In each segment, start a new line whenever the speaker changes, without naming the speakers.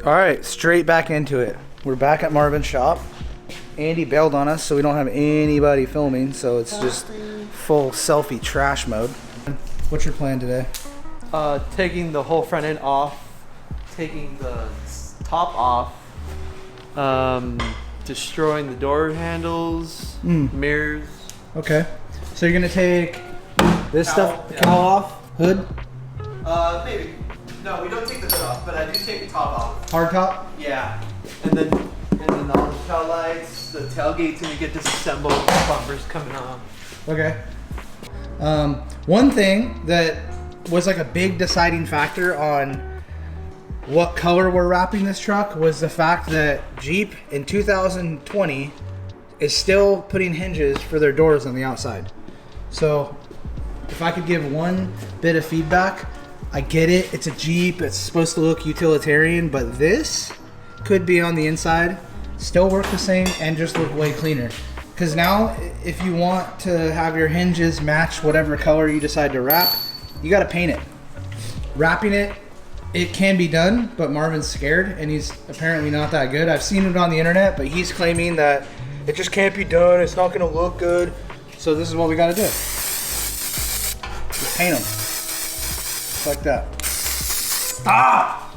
All right, straight back into it. We're back at Marvin's shop. Andy bailed on us, so we don't have anybody filming, so it's just full selfie trash mode. What's your plan today?
Taking the whole front end off, taking the top off, destroying the door handles, mirrors.
Okay. So you're gonna take this stuff, cowl off, hood?
Maybe. No, we don't take the hood off, but I do take the top off.
Hard top?
Yeah. And then all the tail lights, the tailgate's gonna get disassembled, bumpers coming off.
Okay. One thing that was like a big deciding factor on what color we're wrapping this truck was the fact that Jeep in 2020 is still putting hinges for their doors on the outside. So if I could give one bit of feedback, I get it, it's a Jeep, it's supposed to look utilitarian, but this could be on the inside, still work the same, and just look way cleaner. Because now, if you want to have your hinges match whatever color you decide to wrap, you gotta paint it. Wrapping it, it can be done, but Marvin's scared, and he's apparently not that good. I've seen it on the internet, but he's claiming that it just can't be done, it's not gonna look good. So this is what we gotta do. Just paint them. Just like that. Stop!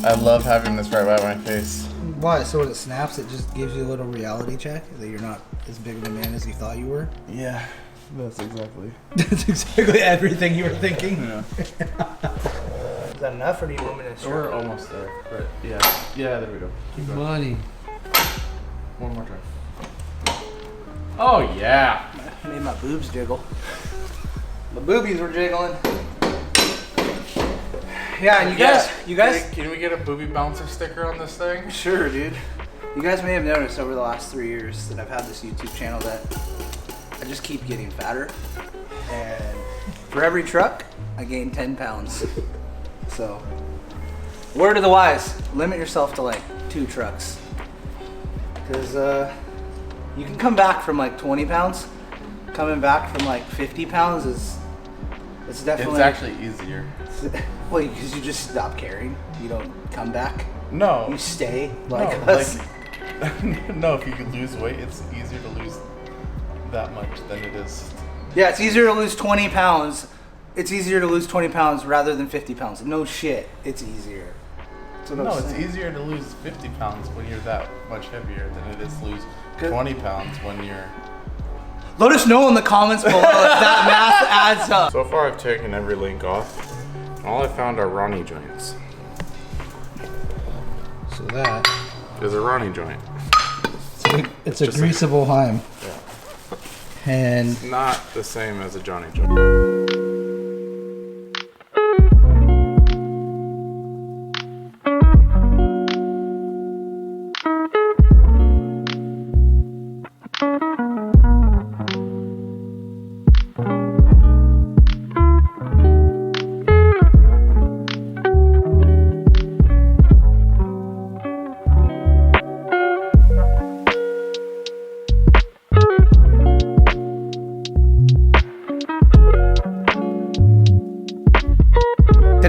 I love having this right by my face.
Why? So when it snaps, it just gives you a little reality check that you're not as big of a man as you thought you were?
Yeah, that's exactly.
That's exactly everything you were thinking?
Yeah.
Is that enough, or do you want me to start?
We're almost there, but yeah. Yeah, there we go. Keep going.
Money.
One more try. Oh, yeah.
Made my boobs jiggle. The boobies were jiggling. Yeah, and you guys.
Can we get a booby bouncer sticker on this thing?
Sure, dude. You guys may have noticed over the last 3 years that I've had this YouTube channel that I just keep getting fatter. And for every truck, I gain 10 pounds. So, word of the wise, limit yourself to like 2 trucks. Because you can come back from like 20 pounds. Coming back from like 50 pounds it's definitely...
It's actually easier.
Well, because you just stop caring. You don't come back.
No.
You stay like us.
No, if you could lose weight, it's easier to lose that much than it is.
Yeah, it's easier to lose 20 pounds. It's easier to lose 20 pounds rather than 50 pounds. No shit, it's easier.
No, it's easier to lose 50 pounds when you're that much heavier than it is to lose 20 pounds when you're...
Let us know in the comments below if that math adds up.
So far I've taken every link off. All I found are Ronnie joints.
So that
is a Ronnie joint.
It's a greasable Heim.
Yeah.
And
it's not the same as a Johnny joint.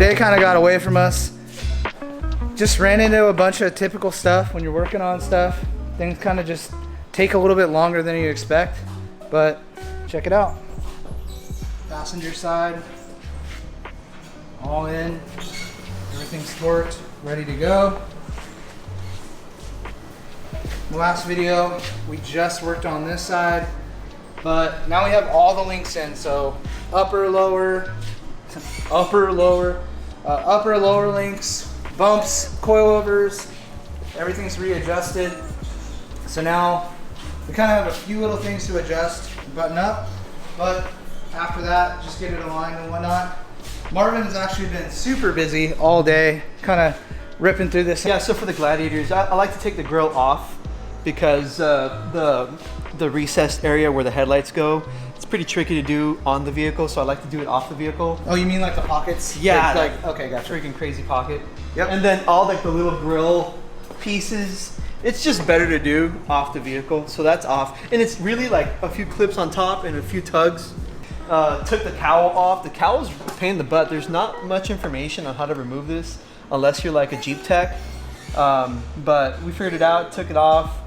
today kind of got away from us. Just ran into a bunch of typical stuff when you're working on stuff. Things kind of just take a little bit longer than you expect, but check it out. Passenger side, all in, everything's torqued, ready to go. The last video, we just worked on this side, but now we have all the links in, so upper, lower links, bumps, coilovers, everything's readjusted. So now we kind of have a few little things to adjust, button up, but after that, just get it aligned and whatnot. Marvin's actually been super busy all day, kind of ripping through this.
Yeah, so for the Gladiators, I like to take the grill off because the recessed area where the headlights go, it's pretty tricky to do on the vehicle, so I like to do it off the vehicle.
Oh, you mean like the pockets?
Yeah,
like okay, gotcha.
Freaking crazy pocket.
Yep.
And then all like the little grill pieces, it's just better to do off the vehicle, so that's off. And it's really like a few clips on top and a few tugs. Took the cowl off. The cowl's a pain in the butt. There's not much information on how to remove this unless you're like a Jeep tech. But we figured it out, took it off.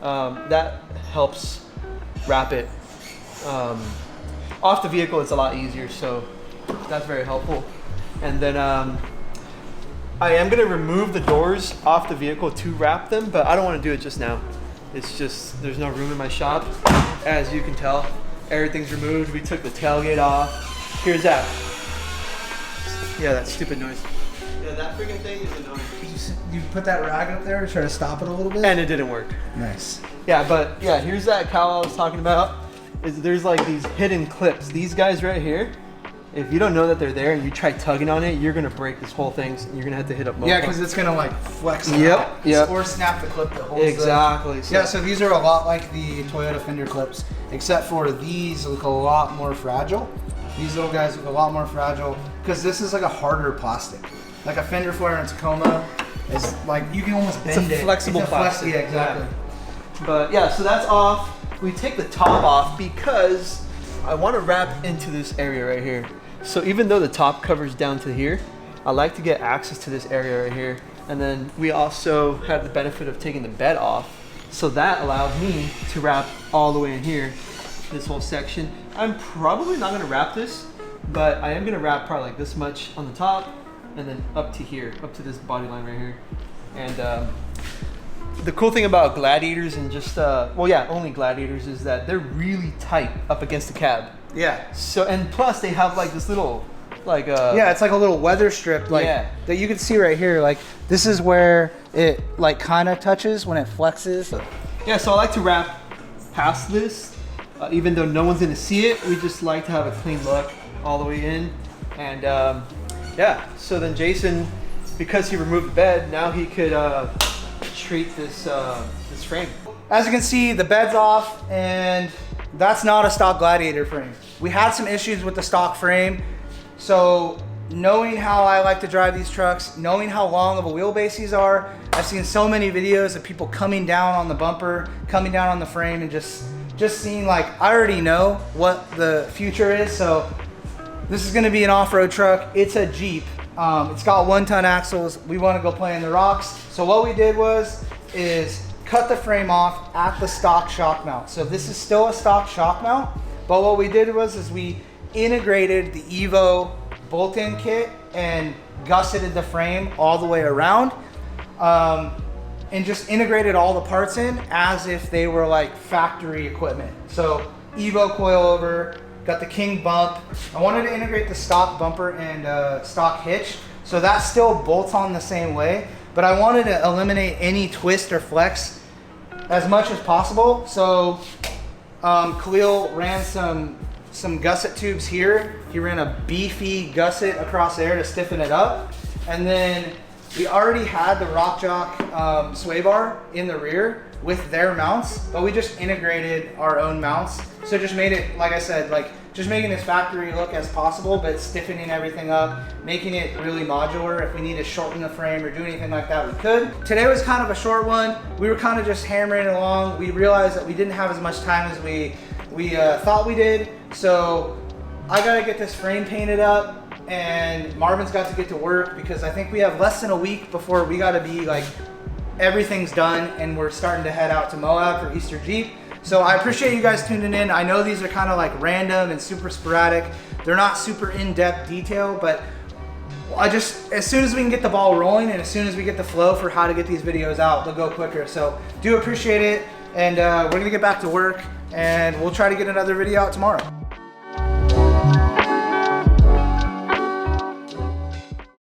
That helps wrap it off the vehicle. It's a lot easier, so that's very helpful. And then I am gonna remove the doors off the vehicle to wrap them, but I don't want to do it just now. It's just, there's no room in my shop. As you can tell, everything's removed. We took the tailgate off. Here's that. Yeah, that stupid noise. Yeah, that freaking thing is annoying.
You put that rag up there to try to stop it a little bit?
And it didn't work.
Nice.
Yeah, but yeah, here's that cowl I was talking about. There's like these hidden clips. These guys right here, if you don't know that they're there and you try tugging on it, you're gonna break this whole thing. So you're gonna have to hit up more.
Yeah, because it's gonna like flex it
Yep,
out.
yep.
Or snap the clip that holds
Exactly.
Yeah, so these are a lot like the Toyota fender clips, except for these look a lot more fragile. These little guys look a lot more fragile because this is like a harder plastic. Like a fender flare in Tacoma is like, you can almost bend it.
It's a flexible plastic.
Yeah, exactly.
Yeah. But yeah, so that's off. We take the top off because I want to wrap into this area right here. So even though the top covers down to here, I like to get access to this area right here. And then we also had the benefit of taking the bed off. So that allowed me to wrap all the way in here, this whole section. I'm probably not gonna wrap this, but I am gonna wrap probably like this much on the top and then up to here, up to this body line right here. And the cool thing about Gladiators and just, well yeah, only Gladiators, is that they're really tight up against the cab.
Yeah.
So, and plus they have like this little, like
yeah, it's like a little weather strip, like that you can see right here. Like this is where it like kind of touches when it flexes.
Yeah, so I like to wrap past this, even though no one's gonna see it. We just like to have a clean look all the way in. And yeah, so then Jason, because he removed the bed, now he could treat this this frame.
As you can see, the bed's off, and that's not a stock Gladiator frame. We had some issues with the stock frame, so knowing how I like to drive these trucks, knowing how long of a wheelbase these are, I've seen so many videos of people coming down on the bumper, coming down on the frame, and just seeing like, I already know what the future is. So this is gonna be an off-road truck. It's a Jeep. It's got 1-ton axles. We wanna go play in the rocks. So what we did is cut the frame off at the stock shock mount. So this is still a stock shock mount, but what we did is we integrated the Evo bolt-in kit and gusseted the frame all the way around, and just integrated all the parts in as if they were like factory equipment. So Evo coilover, got the King bump. I wanted to integrate the stock bumper and stock hitch, so that still bolts on the same way, but I wanted to eliminate any twist or flex as much as possible. So Khalil ran some gusset tubes here. He ran a beefy gusset across there to stiffen it up. And then we already had the Rock Jock sway bar in the rear with their mounts, but we just integrated our own mounts. So just made it, like I said, like just making this factory look as possible, but stiffening everything up, making it really modular. If we need to shorten the frame or do anything like that, we could. Today was kind of a short one. We were kind of just hammering it along. We realized that we didn't have as much time as we thought we did. So I gotta get this frame painted up, and Marvin's got to get to work because I think we have less than a week before we gotta be like, everything's done and we're starting to head out to Moab for Easter Jeep. So I appreciate you guys tuning in. I know these are kind of like random and super sporadic. They're not super in-depth detail, but as soon as we can get the ball rolling and as soon as we get the flow for how to get these videos out, they'll go quicker. So do appreciate it. And we're gonna get back to work and we'll try to get another video out tomorrow.